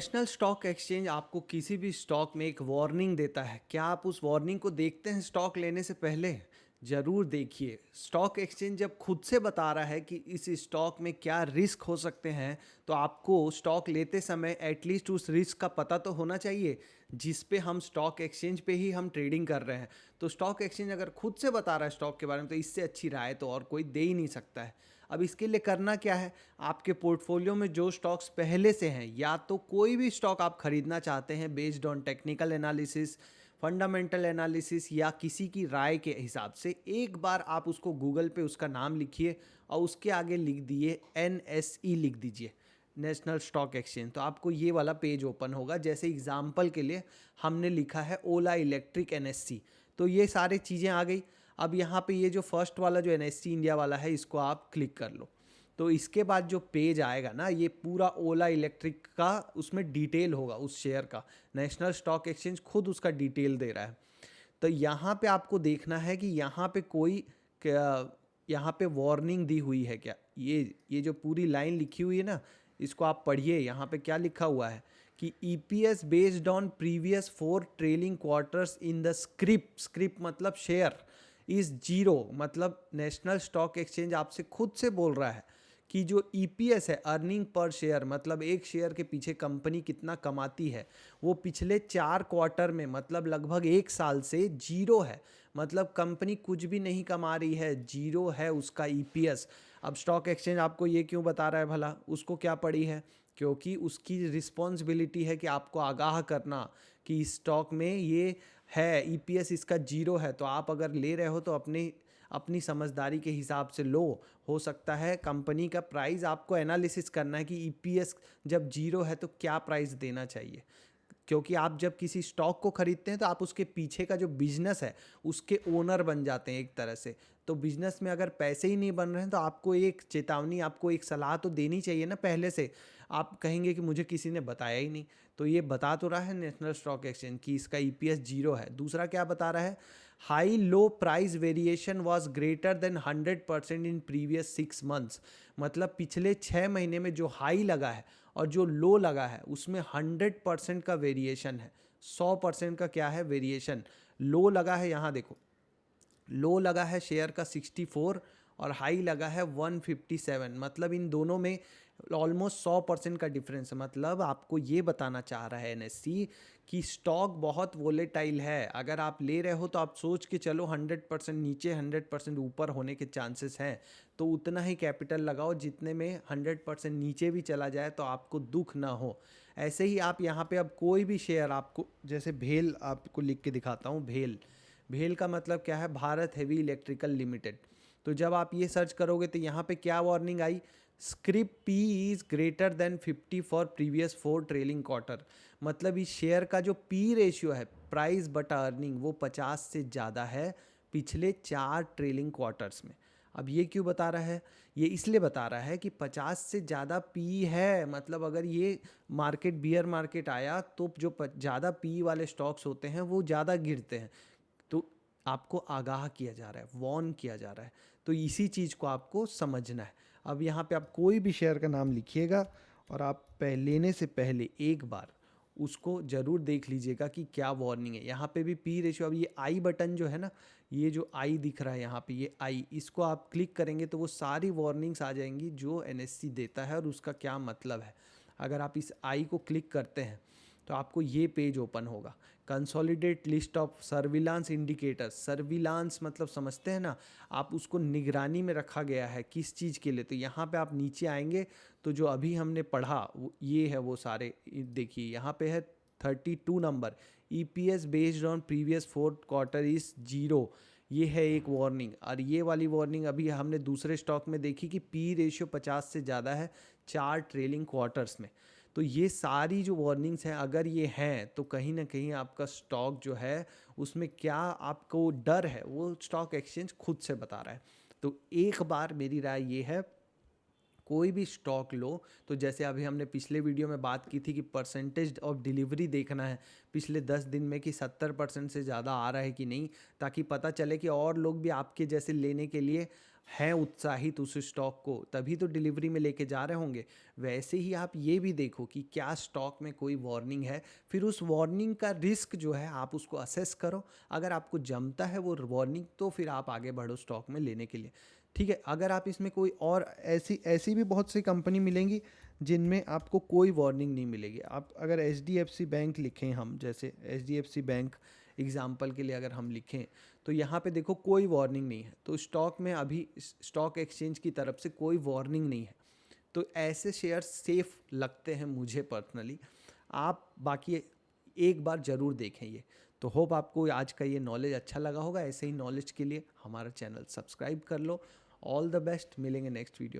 National stock exchange आपको किसी भी स्टॉक में एक वार्निंग देता है। क्या आप उस वार्निंग को देखते हैं स्टॉक लेने से पहले? ज़रूर देखिए। स्टॉक एक्सचेंज जब खुद से बता रहा है कि इस स्टॉक में क्या रिस्क हो सकते हैं, तो आपको स्टॉक लेते समय एटलीस्ट उस रिस्क का पता तो होना चाहिए जिस पे हम स्टॉक एक्सचेंज पे ही हम ट्रेडिंग कर रहे हैं। तो स्टॉक एक्सचेंज अगर खुद से बता रहा है स्टॉक के बारे में, तो इससे अच्छी राय तो और कोई दे ही नहीं सकता है। अब इसके लिए करना क्या है? आपके पोर्टफोलियो में जो स्टॉक्स पहले से हैं, या तो कोई भी स्टॉक आप खरीदना चाहते हैं based on technical analysis, fundamental analysis या किसी की राय के हिसाब से, एक बार आप उसको गूगल पे उसका नाम लिखिए और उसके आगे लिख दिए NSE, लिख दीजिए नेशनल स्टॉक एक्सचेंज। तो आपको ये वाला पेज ओपन होगा। जैसे एग्जाम्पल के लिए हमने लिखा है ओला इलेक्ट्रिक NSC, तो ये सारी चीज़ें आ गई। अब यहाँ पे ये जो फर्स्ट वाला जो NSC इंडिया वाला है, इसको आप क्लिक कर लो। तो इसके बाद जो पेज आएगा ना, ये पूरा ओला इलेक्ट्रिक का उसमें डिटेल होगा उस शेयर का। नेशनल स्टॉक एक्सचेंज खुद उसका डिटेल दे रहा है। तो यहाँ पे आपको देखना है कि यहाँ पे कोई यहाँ पे वार्निंग दी हुई है क्या। ये जो पूरी लाइन लिखी हुई है ना, इसको आप पढ़िए। यहाँ पे क्या लिखा हुआ है कि EPS based on previous 4 trailing quarters in the script मतलब शेयर इज जीरो। मतलब नेशनल स्टॉक एक्सचेंज आपसे खुद से बोल रहा है कि जो EPS है, अर्निंग पर शेयर, मतलब एक शेयर के पीछे कंपनी कितना कमाती है, वो पिछले 4 क्वार्टर में मतलब लगभग 1 साल से जीरो है। मतलब कंपनी कुछ भी नहीं कमा रही है, जीरो है उसका EPS। अब स्टॉक एक्सचेंज आपको ये क्यों बता रहा है भला? उसको क्या पड़ी है? क्योंकि उसकी रिस्पॉन्सिबिलिटी है कि आपको आगाह करना कि इस स्टॉक में ये है, EPS इसका जीरो है। तो आप अगर ले रहे हो तो अपनी अपनी समझदारी के हिसाब से लो। हो सकता है कंपनी का प्राइस आपको एनालिसिस करना है कि EPS जब जीरो है तो क्या प्राइस देना चाहिए। क्योंकि आप जब किसी स्टॉक को खरीदते हैं तो आप उसके पीछे का जो बिजनेस है उसके ओनर बन जाते हैं एक तरह से। तो बिजनेस में अगर पैसे ही नहीं बन रहे हैं तो आपको एक चेतावनी, आपको एक सलाह तो देनी चाहिए ना पहले से। आप कहेंगे कि मुझे किसी ने बताया ही नहीं। तो ये बता तो रहा है नेशनल स्टॉक एक्सचेंज कि इसका EPS जीरो है। दूसरा क्या बता रहा है? High low price variation was greater than 100% in previous 6 months. मतलब पिछले 6 महीने में जो हाई लगा है और जो लो लगा है उसमें 100% का वेरिएशन है। 100% का क्या है? वेरिएशन। लो लगा है, यहाँ देखो, लो लगा है शेयर का 64 और हाई लगा है 157। मतलब इन दोनों में ऑलमोस्ट 100% का डिफरेंस है। मतलब आपको ये बताना चाह रहा है NSE कि स्टॉक बहुत वोलेटाइल है। अगर आप ले रहे हो तो आप सोच के चलो 100% नीचे 100% ऊपर होने के चांसेस हैं। तो उतना ही कैपिटल लगाओ जितने में 100% नीचे भी चला जाए तो आपको दुख ना हो। ऐसे ही आप यहाँ पे अब कोई भी शेयर, आपको जैसे भेल आपको लिख के दिखाता हूँ। भेल, भेल का मतलब क्या है? Bharat heavy electrical limited. तो जब आप ये सर्च करोगे तो यहाँ पे क्या warning I? Script P is greater than 50 for previous 4 trailing quarter. मतलब इस शेयर का जो P रेशियो है, प्राइस बटा अर्निंग, वो 50 से ज़्यादा है पिछले 4 ट्रेलिंग क्वार्टर्स में। अब ये क्यों बता रहा है? ये इसलिए बता रहा है कि 50 से ज़्यादा P है। मतलब अगर ये मार्केट बियर मार्केट आया तो जो ज़्यादा P वाले स्टॉक्स होते हैं वो ज़्यादा गिरते हैं। तो आपको आगाह किया जा रहा है, वॉर्न किया जा रहा है। तो इसी चीज़ को आपको समझना है। अब यहाँ पे आप कोई भी शेयर का नाम लिखिएगा और आप लेने से पहले एक बार उसको ज़रूर देख लीजिएगा कि क्या वार्निंग है। यहाँ पे भी P रेशियो, अब ये आई बटन जो है ना, ये जो आई दिख रहा है यहाँ पे, ये आई, इसको आप क्लिक करेंगे तो वो सारी वार्निंग्स आ जाएंगी जो NSE देता है और उसका क्या मतलब है। अगर आप इस आई को क्लिक करते हैं तो आपको ये पेज ओपन होगा। Consolidate list of surveillance indicators. Surveillance मतलब समझते हैं ना आप, उसको निगरानी में रखा गया है किस चीज़ के लिए। तो यहाँ पे आप नीचे आएंगे तो जो अभी हमने पढ़ा ये है वो सारे। देखिए यहाँ पे है 32 number, EPS based on previous 4 quarter is zero. ये है एक वार्निंग। और ये वाली वार्निंग अभी हमने दूसरे स्टॉक में देखी कि P रेशियो 50 से ज़्यादा है 4 ट्रेलिंग क्वार्टर्स में। तो ये सारी जो वार्निंग्स हैं, अगर ये हैं तो कहीं ना कहीं आपका स्टॉक जो है उसमें क्या आपको डर है, वो स्टॉक एक्सचेंज खुद से बता रहा है। तो एक बार मेरी राय ये है, कोई भी स्टॉक लो तो जैसे अभी हमने पिछले वीडियो में बात की थी कि परसेंटेज ऑफ डिलीवरी देखना है पिछले 10 दिन में कि 70% से ज़्यादा आ रहा है कि नहीं, ताकि पता चले कि और लोग भी आपके जैसे लेने के लिए हैं उत्साहित उस स्टॉक को, तभी तो डिलीवरी में लेके जा रहे होंगे। वैसे ही आप ये भी देखो कि क्या स्टॉक में कोई वार्निंग है, फिर उस वार्निंग का रिस्क जो है आप उसको असेस करो। अगर आपको जमता है वो वार्निंग तो फिर आप आगे बढ़ो स्टॉक में लेने के लिए। ठीक है, अगर आप इसमें कोई और ऐसी ऐसी भी बहुत सी कंपनी मिलेंगी जिनमें आपको कोई वार्निंग नहीं मिलेगी। आप अगर H D F C bank लिखें, हम जैसे H D F C bank example के लिए अगर हम लिखें, तो यहाँ पे देखो कोई वार्निंग नहीं है, तो स्टॉक में अभी स्टॉक एक्सचेंज की तरफ से कोई वार्निंग नहीं है, तो ऐसे शेयर सेफ लगते हैं मुझे पर्सनली। आप बाकी एक बार ज़रूर देखें ये। तो होप आपको आज का ये नॉलेज अच्छा लगा होगा। ऐसे ही नॉलेज के लिए हमारा चैनल सब्सक्राइब कर लो। ऑल द बेस्ट, मिलेंगे नेक्स्ट वीडियो में।